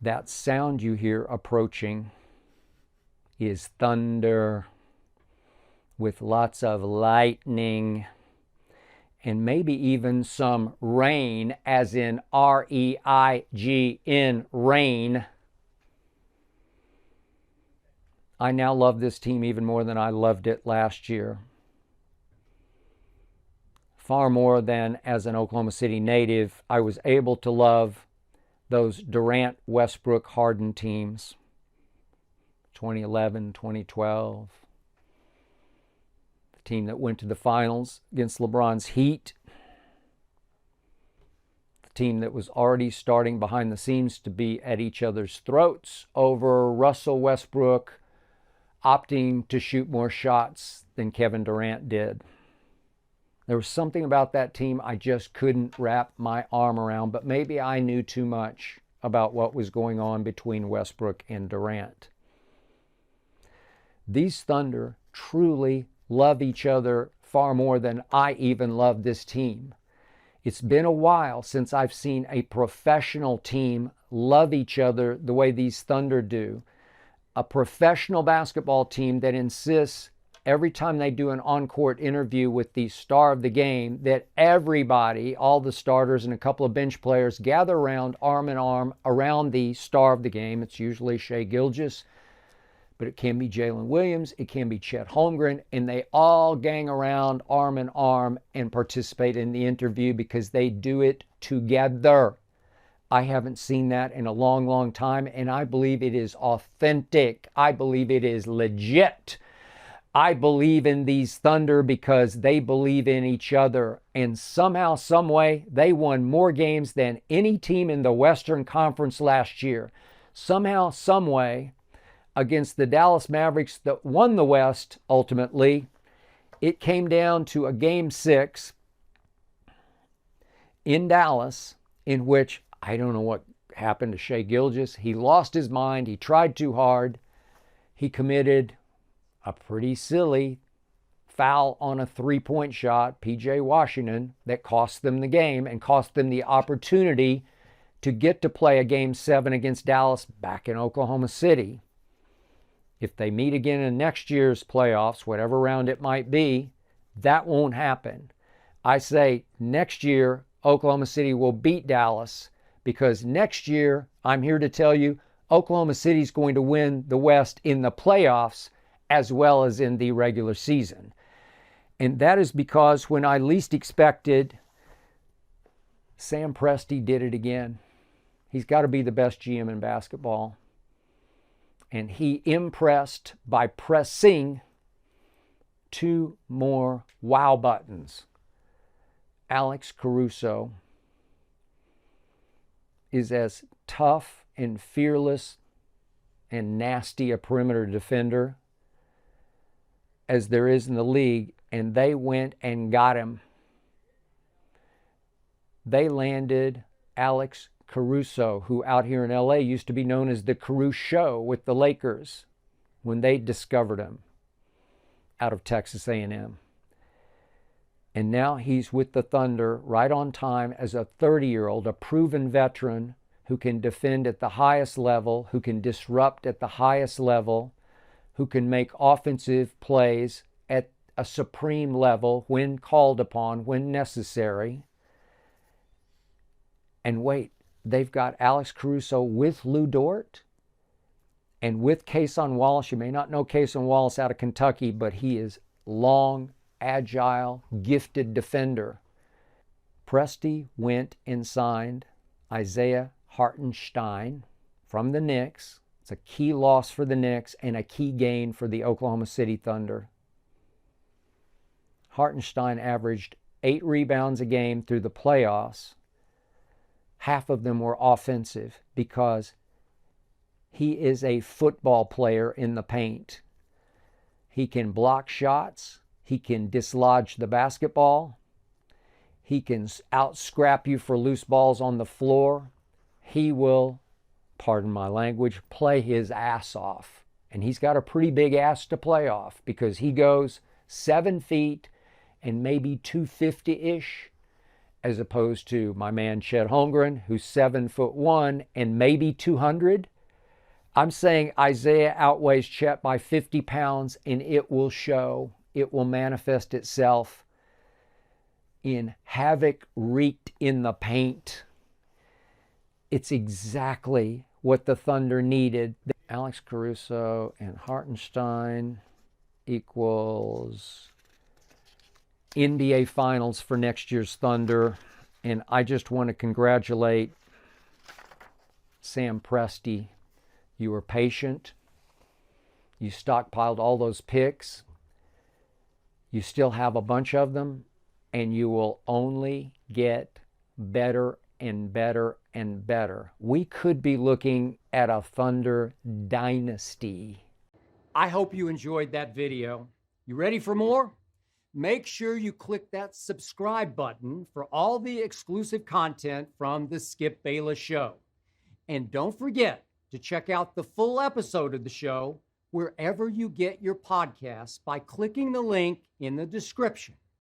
That sound you hear approaching is thunder with lots of lightning and maybe even some rain, as in R-E-I-G-N, rain. I now love this team even more than I loved it last year. Far more than as an Oklahoma City native, I was able to love those Durant, Westbrook, Harden teams. 2011, 2012. The team that went to the finals against LeBron's Heat. The team that was already starting behind the scenes to be at each other's throats over Russell Westbrook opting to shoot more shots than Kevin Durant did. There was something about that team I just couldn't wrap my arm around, but maybe I knew too much about what was going on between Westbrook and Durant. These Thunder truly love each other far more than I even love this team. It's been a while since I've seen a professional team love each other the way these Thunder do. A professional basketball team that insists every time they do an on-court interview with the star of the game that everybody, all the starters and a couple of bench players, gather around arm in arm around the star of the game. It's usually Shai Gilgeous, but it can be Jalen Williams, it can be Chet Holmgren, and they all gang around arm in arm and participate in the interview because they do it together. I haven't seen that in a long, long time, and I believe it is authentic. I believe it is legit. I believe in these Thunder because they believe in each other, and somehow, some way, they won more games than any team in the Western Conference last year. Somehow, some way, against the Dallas Mavericks that won the West ultimately, it came down to a Game 6 in Dallas in which I don't know what happened to Shai Gilgeous. He lost his mind. He tried too hard. He committed a pretty silly foul on a three-point shot, P.J. Washington, that cost them the game and cost them the opportunity to get to play a Game 7 against Dallas back in Oklahoma City. If they meet again in next year's playoffs, whatever round it might be, that won't happen. I say next year, Oklahoma City will beat Dallas, because next year, I'm here to tell you, Oklahoma City is going to win the West in the playoffs as well as in the regular season. And that is because when I least expected, Sam Presti did it again. He's got to be the best GM in basketball. And he impressed by pressing 2 more wow buttons. Alex Caruso is as tough and fearless and nasty a perimeter defender as there is in the league, and they went and got him. They landed Alex Caruso, who out here in LA used to be known as the Caruso Show with the Lakers when they discovered him out of Texas A&M. And now he's with the Thunder right on time as a 30-year-old, a proven veteran who can defend at the highest level, who can disrupt at the highest level, who can make offensive plays at a supreme level when called upon, when necessary. And wait, they've got Alex Caruso with Lou Dort and with Cason Wallace. You may not know Cason Wallace out of Kentucky, but he is long, agile, gifted defender. Presti went and signed Isaiah Hartenstein from the Knicks. It's a key loss for the Knicks and a key gain for the Oklahoma City Thunder. Hartenstein averaged 8 rebounds a game through the playoffs. Half of them were offensive because he is a football player in the paint. He can block shots. He can dislodge the basketball. He can out-scrap you for loose balls on the floor. He will, pardon my language, play his ass off. And he's got a pretty big ass to play off because he goes 7 feet and maybe 250-ish. as opposed to my man Chet Holmgren, who's 7'1" and maybe 200. I'm saying Isaiah outweighs Chet by 50 pounds, and it will show. It will manifest itself in havoc wreaked in the paint. It's exactly what the Thunder needed. Alex Caruso and Hartenstein equals NBA Finals for next year's Thunder. And I just want to congratulate Sam Presti. You were patient. You stockpiled all those picks. You still have a bunch of them, and you will only get better and better and better. We could be looking at a Thunder dynasty. I hope you enjoyed that video. You ready for more? Make sure you click that subscribe button for all the exclusive content from the Skip Bayless Show. And don't forget to check out the full episode of the show wherever you get your podcasts by clicking the link in the description.